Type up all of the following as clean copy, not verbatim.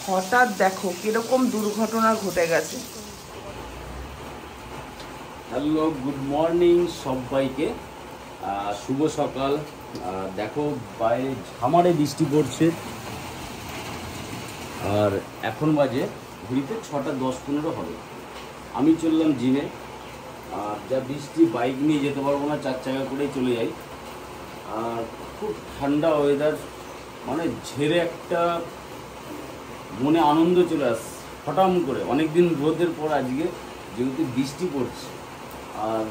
হঠাৎ দেখো কিরকম দুর্ঘটনা ঘটে গেছে। হ্যালো, গুড মর্নিং সবাইকে, শুভ সকাল। দেখো বাইরে ঝামারে বৃষ্টি পড়ছে, আর এখন বাজে ঘুরিতে 6:10-15 হবে। আমি চললাম জিমে, আর যা বৃষ্টি বাইক নিয়ে যেতে পারবো না, 4 চাকা করেই চলে যাই। আর খুব ঠান্ডা ওয়েদার, মানে ঝেড়ে একটা মনে আনন্দ চলে আসছে হঠাৎ করে। অনেকদিন রোদের পর আজকে যেহেতু বৃষ্টি পড়ছে, আর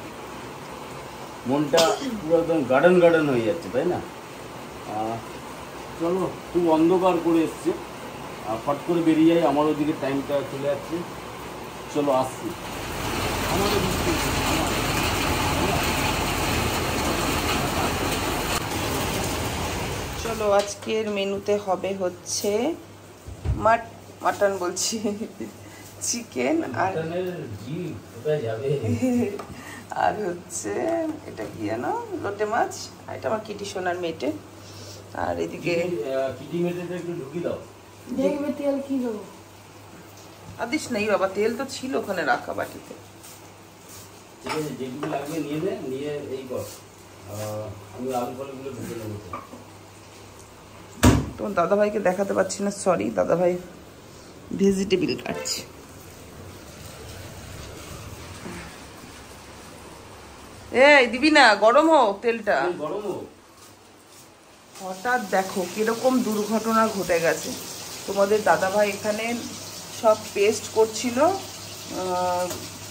মনটা পুরো একদম গার্ডেন গার্ডেন হয়ে যাচ্ছে, তাই না? চলো, খুব অন্ধকার করে এসছে, ফট করে বেরিয়ে যাই, আমার ওদিকে টাইমটা চলে যাচ্ছে। চলো আসছি। আমাদের বৃষ্টি, চলো, আজকের মেনুতে হবে হচ্ছে মাটন বলছি, চিকেন আর আর হচ্ছে এটা কি জানো, লোটে মাছ। আর এটা আমার কিটি সোনার মেটে। আর এদিকে কিটি মেটেটা একটু ঢুকি দাও, দেখবে তেল কি দেবো। আদিস নেই বাবা, তেল তো ছিল ওখানে রাখা বাটিতে। ঠিক আছে, যেগুলো লাগবে নিয়ে নে, নিয়ে এই কর। আমি আলু ফলগুলো ঢুকে নেবো। তোমার দাদাভাইকে দেখাতে পারছি না, সরি। দাদাভাই ভেজিটেবিল কাটছে। এই দিবি না, গরম হোক তেলটা, গরম হোক। হঠাৎ দেখো কিরকম দুর্ঘটনা ঘটে গেছে। তোমাদের দাদাভাই এখানে সব পেস্ট করছিল,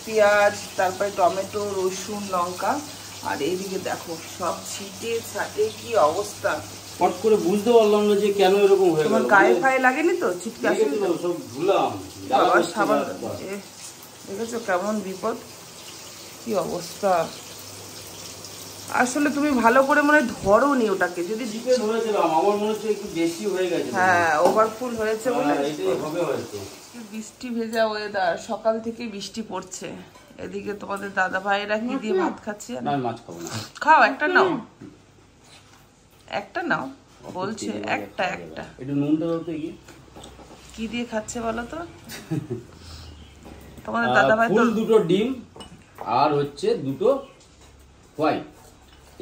পেঁয়াজ, তারপরে টমেটো, রসুন, লঙ্কা। আর এইদিকে দেখো সব ছিটে ছাটে কি অবস্থা। পট করে বুঝতে পারলাম না যে কেন এরকম হয়ে গেল। তোমার গায়ে ফায়ে লাগেনি তো? ছিটকে আসেনি তো? সব ধুলাম। বাবা সাবান, দেখেছো কেমন বিপদ, কি অবস্থা। আসলে তুমি ভালো করে মনে ধরোনি ওটাকে। যদি ধরেছিলাম, আমার মনে হচ্ছে একটু বেশি হয়ে গেছে। হ্যাঁ, ওভারফুল হয়েছে বলে এটাই হবে হয়তো। বৃষ্টি ভেজা ওয়েদার, সকাল থেকে বৃষ্টি পড়ছে। এদিকে তোমাদের দাদা ভাইয়েরা কি দিয়ে ভাত খাচ্ছে? না, মাছ খাবো না। খাও, একটা নাও, একটা নাও বলছে, একটা একটা। একটু নুনটা দাও তো। কি দিয়ে খাচ্ছে বলো তো? তোমাদের দাদা ভাই তো দুটো ডিম আর হচ্ছে দুটো হোয়াইট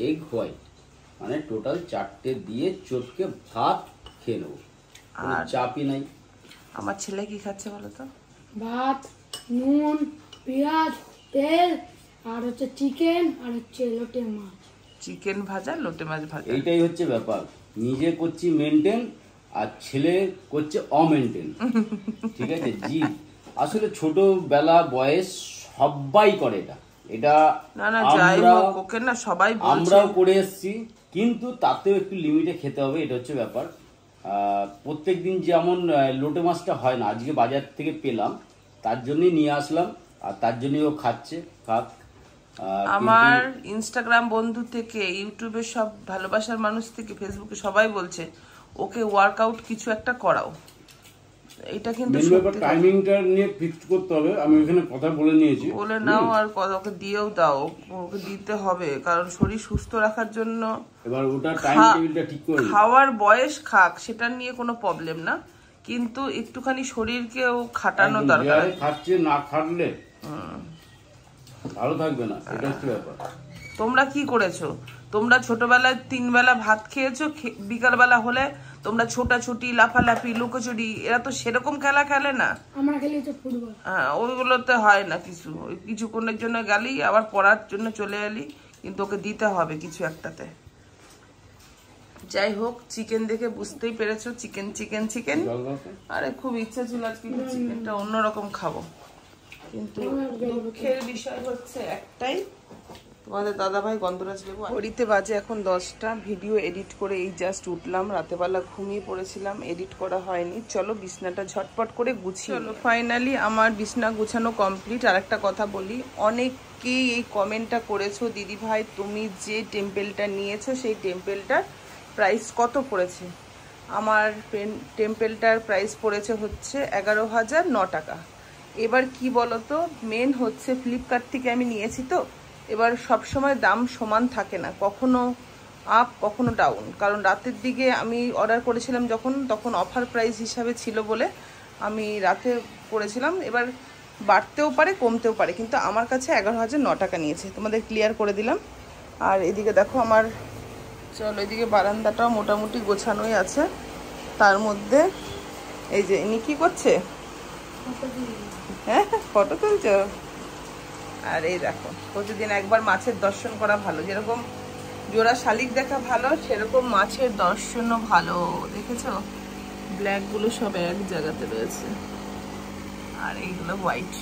এগ, হোয়াইট, মানে টোটাল 4টে দিয়ে চটকে ভাত খেয়ে নেবো, আর চাপই নাই। আমার ছেলে কি খাচ্ছে বলো তো? ভাত, নুন, পেঁয়াজ, তেল, আর হচ্ছে চিকেন, আর হচ্ছে লোটে মাছ। চিকেন ভাজা, লোটে মাছ ভাজা। এইটাই হচ্ছে ব্যাপার, নিজে করছি মেনটেন আর ছেলে করছে অমেনটেন। ঠিক আছে জি, আসলে ছোটবেলা বয়স সবাই করে এটা, এটা না না যাই হোক, ওকে না সবাই বলছে, আমরাও করে এসেছি, কিন্তু তাতেও একটু লিমিটে খেতে হবে, এটা হচ্ছে ব্যাপার। প্রত্যেকদিন যেমন লোটে মাছটা হয় না, আজকে বাজার থেকে পেলাম, তার জন্যই নিয়ে আসলাম, আর তার জন্যই ও খাচ্ছে, খাক। আমার ইনস্টাগ্রাম বন্ধু থেকে, ইউটিউবে সব ভালোবাসার মানুষ থেকে, ফেসবুকে সবাই বলছে ওকে ওয়ার্কআউট কিছু একটা করাও। এটা কিন্তু টাইমিংটা নিয়ে ফিক্স করতে হবে, আমি এখানে কথা বলে নিয়েছি, বলে নাও, আর ওকে দিয়েও দাও, ওকে দিতে হবে, কারণ শরীর সুস্থ রাখার জন্য। এবার ওটা টাইম টেবিলটা ঠিক করে খাওয়ার বয়স খাক, সেটা নিয়ে কোনো প্রবলেম না, কিন্তু একটুখানি শরীরকেও খাটানো দরকার। খাচ্ছে না, খাটলে ভালো থাকবে না, এটা হচ্ছে ব্যাপার। তোমরা কি করেছো? তোমরা ছোটবেলায় 3 বেলা ভাত খেয়েছো, বিকালবেলা হলে তোমরা ছোটাছুটি, লাফালাফি, লুকোচুরি, এরা তো সেরকম খেলা খেলে না। আমরা খেলি তো ফুটবল। হ্যাঁ, ওইগুলোতে হয় না কিছু, ওই কিছুক্ষণের জন্য গেলি, আবার পড়ার জন্য চলে এলি, কিন্তু ওকে দিতে হবে কিছু একটাতে। যাই হোক, চিকেন দেখে বুঝতেই পেরেছো, চিকেন চিকেন চিকেন। আরে খুব ইচ্ছা ছিল আজকে চিকেনটা অন্যরকম খাবো, কিন্তু দুঃখের বিষয় হচ্ছে একটাই, তোমাদের দাদাভাই গন্ধরাজ লেবু। ঘড়িতে বাজে এখন 10টা, ভিডিও এডিট করে এই জাস্ট উঠলাম, রাতেবেলা ঘুমিয়ে পড়েছিলাম, এডিট করা হয়নি। চলো বিছনাটা ঝটপট করে গুছিয়ে। চলো ফাইনালি আমার বিছনা গুছানো কমপ্লিট। আর একটা কথা বলি, অনেকেই এই কমেন্টটা করেছো, দিদি ভাই তুমি যে টেম্পেলটা নিয়েছো সেই টেম্পেলটার প্রাইস কত পড়েছে? আমার টেম্পেলটার প্রাইস পড়েছে হচ্ছে 11,009 টাকা। এবার কি বলতো, মেন হচ্ছে ফ্লিপকার্ট থেকে আমি নিয়েছি তো, এবার সব সময় দাম সমান থাকে না, কখনো আপ কখনো ডাউন, কারণ রাতের দিকে আমি অর্ডার করেছিলাম যখন, তখন অফার প্রাইস হিসাবে ছিল বলে আমি রাতে করেছিলাম, এবার বাড়তেও পারে কমতেও পারে, কিন্তু আমার কাছে 11,009 টাকা নিয়েছে। তোমাদের ক্লিয়ার করে দিলাম। আর এদিকে দেখো আমার, চলো এদিকে বারান্দাটাও মোটামুটি গোছানোই আছে। তার মধ্যে এই যে ইনি কী করছে, হ্যাঁ ফটো তুলছো। আর এই দেখো, প্রতিদিন একবার মাছের দর্শন করা ভালো, যেরকম জোড়া শালিক দেখা ভালো, সেরকম মাছের দর্শনও ভালো। দেখেছো ব্ল্যাকগুলো সব এক জায়গাতে রয়েছে, আর এইগুলো হোয়াইট।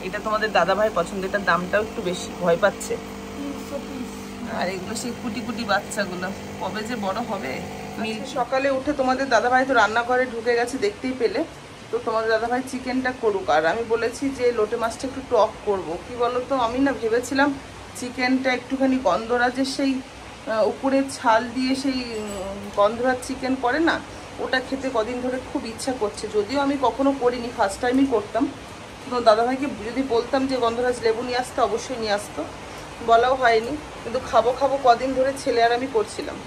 এটা তোমাদের দাদাভাই পছন্দ, এটার দামটাও একটু বেশি, ভয় পাচ্ছে। আর এগুলো সেই কুটি কুটি বাচ্চাগুলো, কবে যে বড় হবে। সকালে উঠে তোমাদের দাদাভাই তো রান্নাঘরে ঢুকে গেছে, দেখতেই পেলে। তো তোমাদের দাদাভাই চিকেনটা করুক, আর আমি বলেছি যে লোটে মাছটা একটু টক করবো। কি বলো তো, আমি না ভেবেছিলাম চিকেনটা একটুখানি গন্ধরাজের সেই উপরের ছাল দিয়ে সেই গন্ধরাজ চিকেন করে না, ওটা খেতে কদিন ধরে খুব ইচ্ছা করছে। যদিও আমি কখনো করিনি, ফার্স্ট টাইমই করতাম। তো দাদাভাইকে যদি বলতাম যে গন্ধরাজ লেবু নিয়ে আসতে, অবশ্যই নিয়ে আসতো, বলাও হয়নি। কিন্তু খাবো খাবো কদিন ধরে ছেলে আর আমি করছিলাম।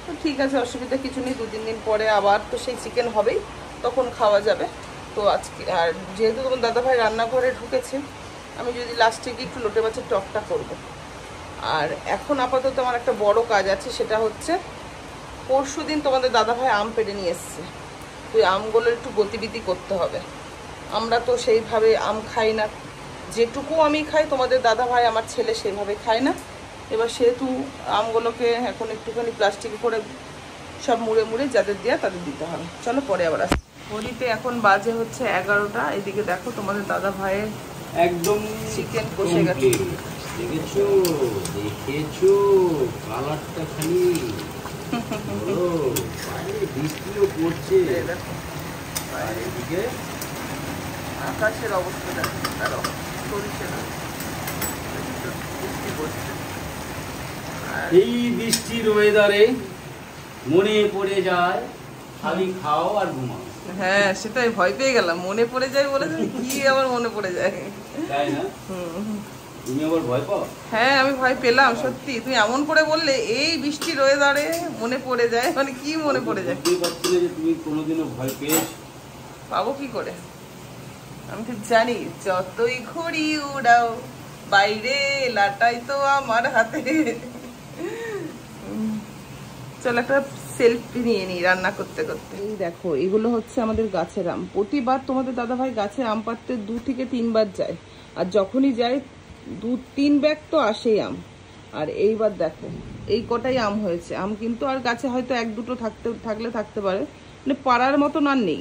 তো ঠিক আছে, অসুবিধা কিছু নেই, 2-3 দিন পরে আবার তো সেই চিকেন হবেই, তখন খাওয়া যাবে। তো আজকে আর যেহেতু তোমার দাদাভাই রান্নাঘরে ঢুকেছে, আমি যদি লাস্টে গিয়ে একটু লোটে মাছের টকটা করবো। আর এখন আপাতত আমার একটা বড় কাজ আছে, সেটা হচ্ছে পরশুদিন তোমাদের দাদাভাই আম পেড়ে নিয়ে এসছে। তো আমগুলোর একটু গতিবিধি করতে হবে। আমরা তো সেইভাবে আম খাই না, যেটুকু আমি খাই তোমাদের দাদাভাই আমার ছেলে সেইভাবে খায় না। এবার সেহেতু আমগুলোকে এখন একটুখানি প্লাস্টিকে করে সব মুড়ে মুড়ে যাদের দেওয়া তাদের দিতে হবে। চলো পরে আবার আসি। ঘড়িতে এখন বাজে হচ্ছে 11টা। এদিকে দেখো তোমাদের দাদাভাইয়ের একদম চিকেন কষে গেছে। দেখেছো দেখেছো কালারটা খালি, বাইরে বৃষ্টিও পড়ছে, আর এদিকে আকাশের অবস্থা দেখো, তারও সরিষে না, বৃষ্টি পড়ছে। এই বৃষ্টির ওয়েদারে মনে পড়ে যায় খালি খাও আর ঘুমাও। হ্যাঁ সেটাই, ভয় পেয়ে গেলাম, মনে পড়ে যায় বলেছেন, কি আবার মনে পড়ে যায়, তাই না? তুমি আবার ভয় পাও? হ্যাঁ আমি ভয় পেলাম সত্যি, তুমি এমন করে বললে এই বৃষ্টির ওয়েদারে মনে পড়ে যায়, মানে কি মনে পড়ে যায়। বুঝতেই পারছি না যে তুমি কোনোদিনও ভয় পেয়েছো। পাবো কি করে, আমি তো জানি যতই ঘুড়ি উড়াও বাইরে লাটাই তো আমার হাতে। চলো একটা সেলফি নিয়ে নিই রান্না করতে করতে। এই দেখো এগুলো হচ্ছে আমাদের গাছের আম। প্রতিবার তোমাদের দাদাভাই গাছে আম পাড়তে 2 থেকে 3 বার যায়, আর যখনই যায় 2-3 ব্যাগ তো আসেই আম। আর এইবার দেখো এই কটাই আম হয়েছে। আম কিন্তু আর গাছে হয়তো 1-2টো থাকলে থাকতে পারে, মানে পাড়ার মতন আর নেই।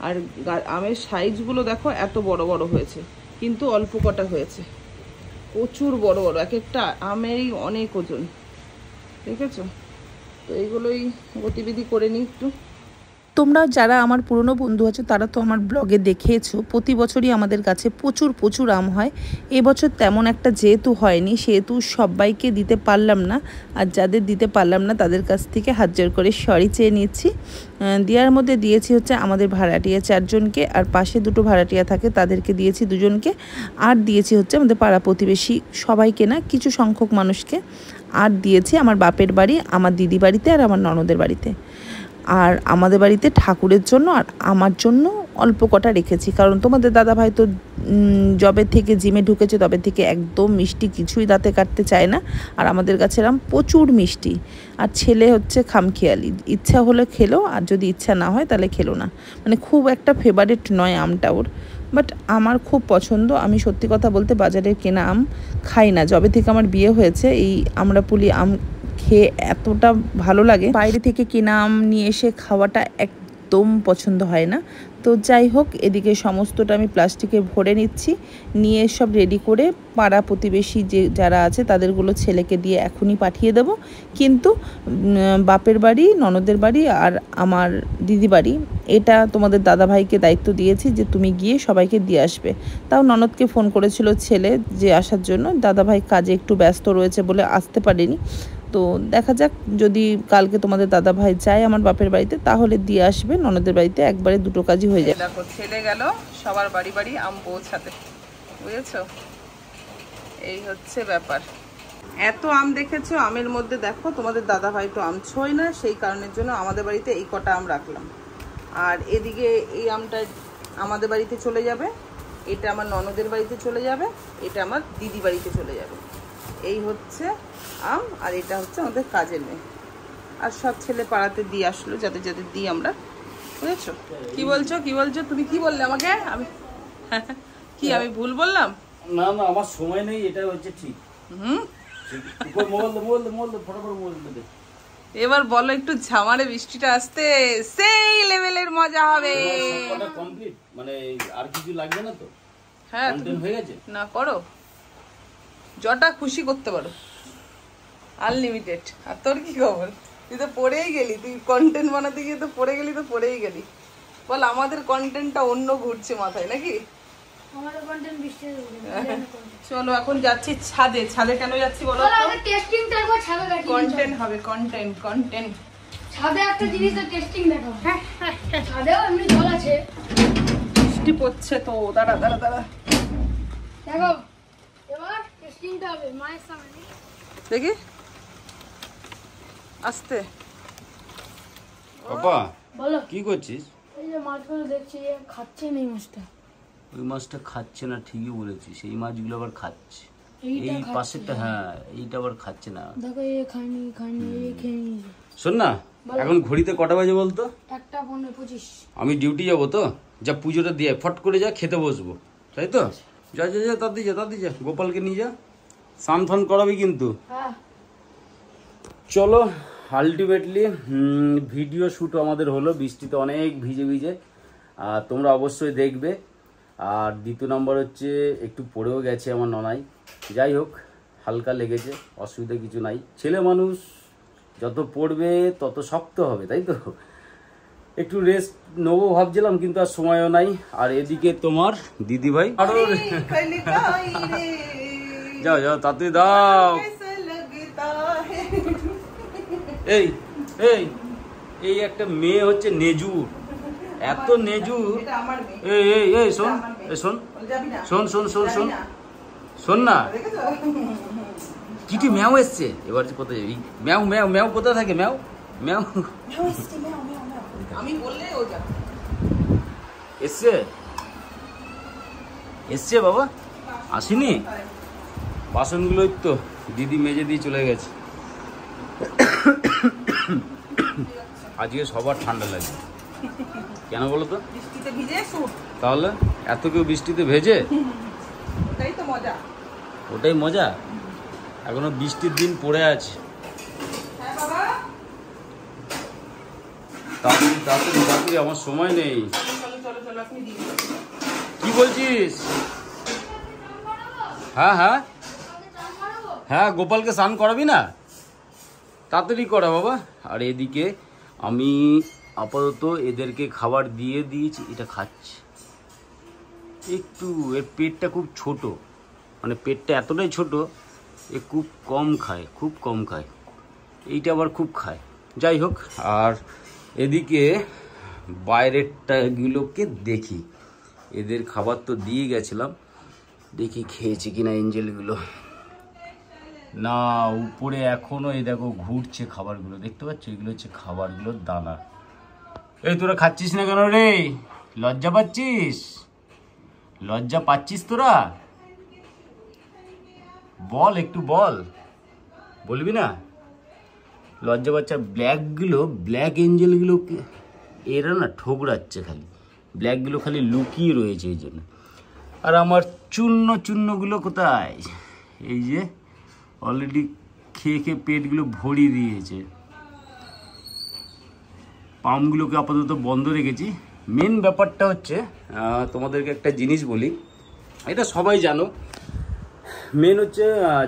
আর আমের সাইজগুলো দেখো এত বড় বড় হয়েছে, কিন্তু অল্প কটা হয়েছে, প্রচুর বড় বড়, এক একটা আমেরই অনেক ওজন, দেখেছো? তো এইগুলোই গতিবিধি করে নিই একটু। তোমরা যারা আমার পুরনো বন্ধু আছো তারা তো আমার ব্লগে দেখেছো, প্রতি বছরই আমাদের কাছে প্রচুর প্রচুর আম হয়। এবছর তেমন একটা যেহেতু হয়নি, সেহেতু সবাইকে দিতে পারলাম না, আর যাদের দিতে পারলাম না তাদের কাছ থেকে হাত জোর করে সরি চেয়ে নিচ্ছি। দেওয়ার মধ্যে দিয়েছি হচ্ছে আমাদের ভাড়াটিয়া 4 জনকে, আর পাশে 2টো ভাড়াটিয়া থাকে তাদেরকে দিয়েছি 2 জনকে, আর দিয়েছি হচ্ছে আমাদের পাড়া প্রতিবেশী সবাইকে না, কিছু সংখ্যক মানুষকে, আর দিয়েছি আমার বাপের বাড়ি, আমার দিদি বাড়িতে, আর আমার ননদের বাড়িতে। আর আমাদের বাড়িতে ঠাকুরের জন্য আর আমার জন্য অল্প কটা রেখেছি, কারণ তোমাদের দাদাভাই তো জবে থেকে জিমে ঢুকেছে তবে থেকে একদম মিষ্টি কিছুই দাঁতে কাটতে চায় না, আর আমাদের কাছে এরকম প্রচুর মিষ্টি। আর ছেলে হচ্ছে খামখেয়ালি, ইচ্ছা হলে খেলো, আর যদি ইচ্ছা না হয় তাহলে খেলো না, মানে খুব একটা ফেভারিট নয় আমটা ওর। বাট আমার খুব পছন্দ। আমি সত্যি কথা বলতে বাজারের কেনা আম খাই না, যবে থেকে আমার বিয়ে হয়েছে এই আমড়াপুলি আম খেয়ে এতটা ভালো লাগে, বাইরে থেকে কেনা আম নিয়ে এসে খাওয়াটা একদম পছন্দ হয় না। তো যাই হোক, এদিকে সমস্তটা আমি প্লাস্টিকে ভরে নিচ্ছি, নিয়ে সব রেডি করে পাড়া প্রতিবেশী যে যারা আছে তাদেরগুলো ছেলেকে দিয়ে এখনই পাঠিয়ে দেব। কিন্তু বাপের বাড়ি, ননদের বাড়ি আর আমার দিদি বাড়ি, এটা তোমাদের দাদাভাইকে দায়িত্ব দিয়েছি যে তুমি গিয়ে সবাইকে দিয়ে আসবে। তাও ননদকে ফোন করেছিল ছেলে যে আসার জন্য, দাদাভাই কাজে একটু ব্যস্ত রয়েছে বলে আসতে পারেনি। তো দেখা যাক, যদি কালকে তোমাদের দাদাভাই যায় আমার বাপের বাড়িতে তাহলে দিয়ে আসবে, ননদের বাড়িতে একবারে 2টো কাজই হয়ে যায়। দেখো ছেলে গেল সবার বাড়ি বাড়ি আম পৌঁছাতে, বুঝেছো? এই হচ্ছে ব্যাপার। এত আম দেখেছো, আমের মধ্যে দেখো তোমাদের দাদাভাই তো আম ছোঁয় না, সেই কারণের জন্য আমাদের বাড়িতে এই কটা আম রাখলাম। আর এদিকে এই আমটা আমাদের বাড়িতে চলে যাবে, এটা আমার ননদের বাড়িতে চলে যাবে, এটা আমার দিদি বাড়িতে চলে যাবে। এই হচ্ছে আম, আর এটা হচ্ছে আমাদের কাজের মেয়ে। আর সব ছেলে পাড়াতে দিয়ে আসলো, যাদের যাদের দিই আমরা, বুঝেছো? কি বলছো, কি বলছো? তুমি কি বললে আমাকে? আমি কি আমি ভুল বললাম? না না, আমার সময় নেই, এটা হচ্ছে ঠিক। এবার বলো একটু ঝামারে বৃষ্টিটা আসতে সেই লেভেলের মজা হবে। কমপ্লিট, মানে আর কিছু লাগবে না তো? হ্যাঁ কন্টেন্ট হয়ে গেছে। না করো, যটা খুশি করতে পারো, আনলিমিটেড। আর তোর কি খবর? তুই তো পড়েই গেলি, তুই কন্টেন্ট বানাতে গিয়ে তো পড়ে গেলি, তো পড়েই গেলি। বল, আমাদের কন্টেন্টটা অন্য ঘুরছে মাথায় নাকি? আমাদের কন্টেন্ট বৃষ্টি চলো এখন যাচ্ছি ছাদে। ছাদে কেন যাচ্ছি বলো তো? টেস্টিং করব, ছাদে দেখি কন্টেন্ট হবে, কন্টেন্ট কন্টেন্ট। ছাদে একটা জিনিসের টেস্টিং দেখাবো। হ্যাঁ ছাদেও এমনি জল আছে, বৃষ্টি পড়ছে তো। দাঁড়া দাঁড়া দাঁড়া, দেখো এবার টেস্টিংটা হবে মায়ের সামনে। দেখি আস্তে। বাবা বলো কি করছিস? এই যে মাছগুলো দেখছি, খাচ্ছে না এই মাছটা। ওই মাছটা খাচ্ছে না, ঠিকই বলেছিস, এই মাছগুলো আবার খাচ্ছে। এইটা এই খাচ্ছে। পাশেরটা, হ্যাঁ এইটা আবার খাচ্ছে না। দেখো এই খাইনি এই খেয়ে নিয়েছে। শোন না, এখন ঘড়িতে কটা বাজে বলতো? 1:25। আমি ডিউটি যাবো তো, যা পুজোটা দিয়ে ফট করে যা, খেতে বসবো, তাই তো? যা যা যা, তাড়াতাড়ি যা, তাড়াতাড়ি যা, গোপালকে নিয়ে যা, স্নান ফান করাবি কিন্তু। হ্যাঁ চলো, আলটিমেটলি ভিডিও শ্যুট আমাদের হলো বৃষ্টিতে অনেক ভিজে ভিজে, আর তোমরা অবশ্যই দেখবে। আর দ্বিতীয় নম্বর হচ্ছে একটু পড়েও গেছে আমার ননাই, যাই হোক হালকা লেগেছে, অসুবিধা কিছু নাই। ছেলে মানুষ যত পড়বে তত শক্ত হবে, তাই তো? একটু রেস্ট নেবো ভাবছিলাম, কিন্তু আর সময়ও নাই। আর এদিকে তোমার দিদিভাই, আরো যাও যাও তাড়াতাড়ি দাও। এই এই এই একটা মেয়ে হচ্ছে নেজুর, এত নেজুর। এই এই এই শোন, এই শোন শোন শোন শোন শোন শোন না, কিটি ম্যাও এসছে। এবার কোথায় যাবি? ম্যাও ম্যাও ম্যাও কোথায় থাকে? ম্যাও ম্যাও আমি বললে ও যাবে। এসছে এসছে বাবা, আসেনি? বাসনগুলোই তো দিদি মেজে দিয়ে চলে গেছে। আজকে সবার ঠান্ডা লাগে, কেন বলো তো? বৃষ্টিতে ভিজে শুট, তাহলে এত কেউ বৃষ্টিতে ভেজে, ওটাই তো মজা। ওটাই মজা। এখনো বৃষ্টির দিন পড়ে আছে। হ্যাঁ বাবা, তাড়াতাড়ি তাড়াতাড়ি তাড়াতাড়ি, আমার সময় নেই। চলো চলো চলো, আপনি দিন। কি বলছিস? হ্যাঁ হ্যাঁ হ্যাঁ, গোপালকে স্নান করাবি না? তাড়াতাড়ি করা বাবা। আর এদিকে আমি আপাতত এদেরকে খাবার দিয়ে দিয়েছি, এটা খাচ্ছে একটু। এর পেটটা খুব ছোট, মানে পেটটা এতটাই ছোট, এ খুব কম খায়, খুব কম খায়। এইটা আবার খুব খায়, যাই হোক। আর এদিকে বাইরেরটাগুলোকে দেখি, এদের খাবার তো দিয়ে গেছিলাম, দেখি খেয়েছে কিনা এঞ্জেলগুলো। না, উপরে এখনো এই দেখো ঘুরছে খাবারগুলো, দেখতে পাচ্ছ? এগুলো হচ্ছে খাবারগুলোর দানা। এই তোরা খাচ্ছিস না কেন রে? লজ্জা পাচ্ছিস? লজ্জা পাচ্ছিস তোরা? বল, একটু বল, বলবি না? লজ্জা পাচ্ছে। ব্ল্যাকগুলো, ব্ল্যাক এঞ্জেলগুলোকে এরা না ঠোকরাচ্ছে খালি, ব্ল্যাকগুলো খালি লুকিয়ে রয়েছে এই জন্য। আর আমার চূর্ণ চূর্ণগুলো কোথায়? এই যে অলরেডি খেয়ে খেয়ে পেটগুলো ভরিয়ে দিয়েছে। পাম্পগুলোকে আপাতত বন্ধ রেখেছি। মেন ব্যাপারটা হচ্ছে, তোমাদেরকে একটা জিনিস বলি, এটা সবাই জানো। মেন হচ্ছে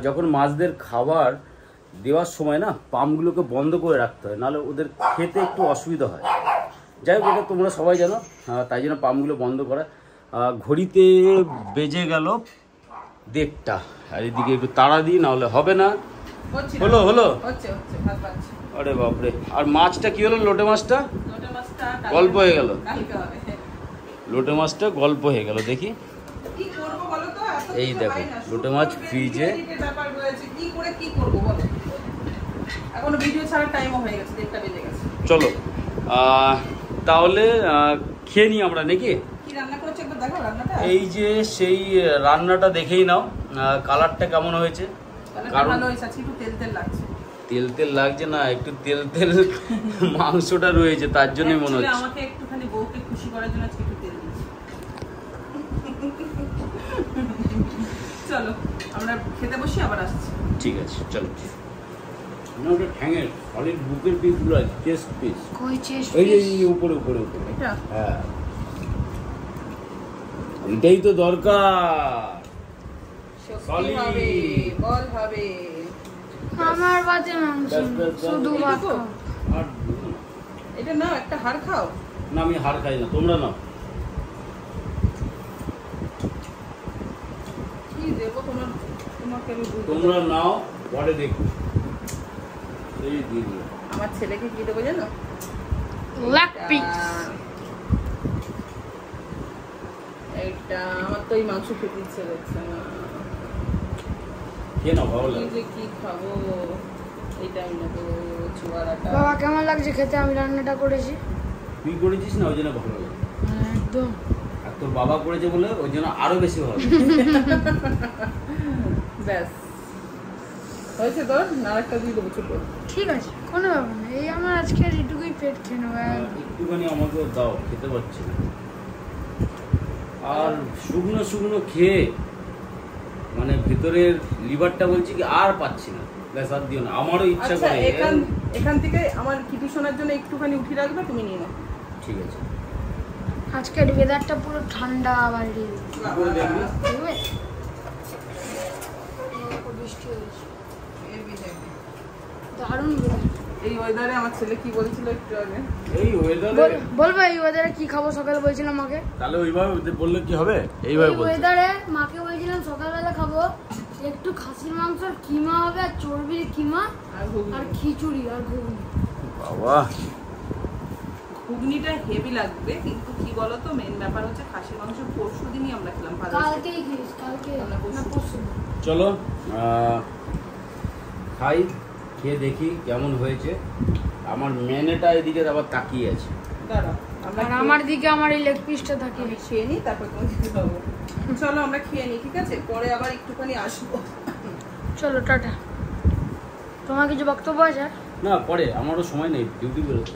যখন মাছদের খাবার দেওয়ার সময় না পাম্পগুলোকে বন্ধ করে রাখতে হয়, নাহলে ওদের খেতে একটু অসুবিধা হয়। যাই হোক, এটা তোমরা সবাই জানো, তাই জন্য পাম্পগুলো বন্ধ করা। ঘড়িতে বেজে গেল 1:30, আর এদিকে একটু তাড়া দিই, নাহলে হবে না। হলো হলো, হচ্ছে হচ্ছে, ভাত বাড়ছে। আরে বাপরে। আর মাছটা কি হলো? লোটে মাছটা লোটে মাছটা গল্প হয়ে গেল, কালকে হবে। লোটে মাছটা গল্প হয়ে গেল। দেখি কি করব বলো তো? এই দেখো লোটে মাছ ফ্রিজে। ব্যাপার রয়েছে, কি করে কি করব বলো? এখনো ভিডিও ছাড়ার টাইমও হয়ে গেছে, 1:30 বেজে গেছে। চলো তাহলে খেয়ে নিই আমরা নাকি? কি রান্না দেখো রান্নাটা। এই যে সেই রান্নাটা দেখেই নাও, কালারটা কেমন হয়েছে। কারণ ভালো হয়েছে, আজকে একটু তেল তেল লাগছে। তেল তেল লাগছে না, একটু তেল তেল মাংসটা রয়েছে, তার জন্যই মনে হচ্ছে। আমাকে একটুখানি বউকে খুশি করার জন্য আজকে একটু তেল দিয়েছি। চলো আমরা খেতে বসি, আবার আসছি। ঠিক আছে চলো। না ওটা ঠ্যাঙের সলিড বুকের পিসগুলো আছে, চেস্ট পিস। কই চেস্ট এই যে এই উপরে উপরে উপরে। এটা হ্যাঁ, এটাই তো দরকার। সত্যি হবে, বল হবে। আমার বাজে মাংস ব্যাস, ব্যাস, ব্যাস। শুধু এই ভাত দেখো। খাও। আর এটা নাও, একটা হাড় খাও। না আমি হাড় খাই না, তোমরা নাও। কি দেবো তোমাকে আমি বুঝতে তোমরা পারছি না। নাও, পরে দেখো। এই দিয়ে দিও। আমার ছেলেকে কি দেবো জানো? Leg piece. এইটা আমার তো এই মাংস খেতে ইচ্ছে করছে না। খেয়ে নাও, ভালো কি লাগে। যে কি খাবো, এইটা আমি নেবো চুয়ারাটা। বাবা কেমন লাগছে খেতে? আমি রান্নাটা করেছি। তুই করেছিস না, ওই জন্য ভালো লাগে। একদম। আর তোর বাবা করেছে বলে ওই জন্য আরো বেশি ভালো লাগে। ব্যাস হয়েছে তোর, না একটা দিয়ে দেবো ছোট। ঠিক আছে, কোনো ব্যাপার না। এই আমার আজকে এটুকুই পেট খেয়ে নেবো একদম। একটুখানি আমাকে দাও, খেতে পারছি না। আর শুকনো শুকনো খেয়ে মানে ভেতরের লিভারটা বলছি কি আর পাচ্ছি না। ব্যাস আর দিও না, আমারও ইচ্ছা আচ্ছা করে। এখান থেকে আমার কিটু শোনার জন্য একটুখানি উঠি রাখবে, তুমি নিয়ে নাও। ঠিক আছে। আজকের ওয়েদারটা পুরো ঠান্ডা বাইরে। করে দেখবি? দেখবে? বৃষ্টি হয়েছে। দারুণ weather। এই ওয়েদারে আমার ছেলে কি বলছিল একটু আগে, এই ওয়েদারে বলবো এই ওয়েদারে কি খাবো? সকালে বলছিলাম মাকে। তাহলে ওইভাবে বললে কি হবে? এইভাবে এই বলছি। ওয়েদারে মাকে বলছিলাম সকালবেলা খাবো একটু খাসির মাংস আর কিমা হবে, আর চর্বির কিমা আর ঘুগনি। আর খিচুড়ি আর ঘুগনি। বাবা, ঘুগনিটা হেভি লাগবে, কিন্তু কি বলতো মেন ব্যাপার হচ্ছে খাসির মাংস পরশু দিনই আমরা খেলাম। ভালো হয়েছে। কালকেই খেয়েছি, কালকে না, না পরশু। পরশু। চলো খাই, খেয়ে দেখি কেমন হয়েছে। আমার মেনেটা এদিকে আবার তাকিয়ে আছে। দাঁড়াও, আমরা আর আমার দিকে আমার এই লেগ পিসটা থাকে। আমি খেয়ে নিই, তারপর তোমাকে খাবো। চলো আমরা খেয়ে নিই, ঠিক আছে? পরে আবার একটুখানি আসবো। চলো টাটা। তোমার কিছু বক্তব্য আছে? না পরে, আমারও সময় নেই, ডিউটি বেরোচ্ছে।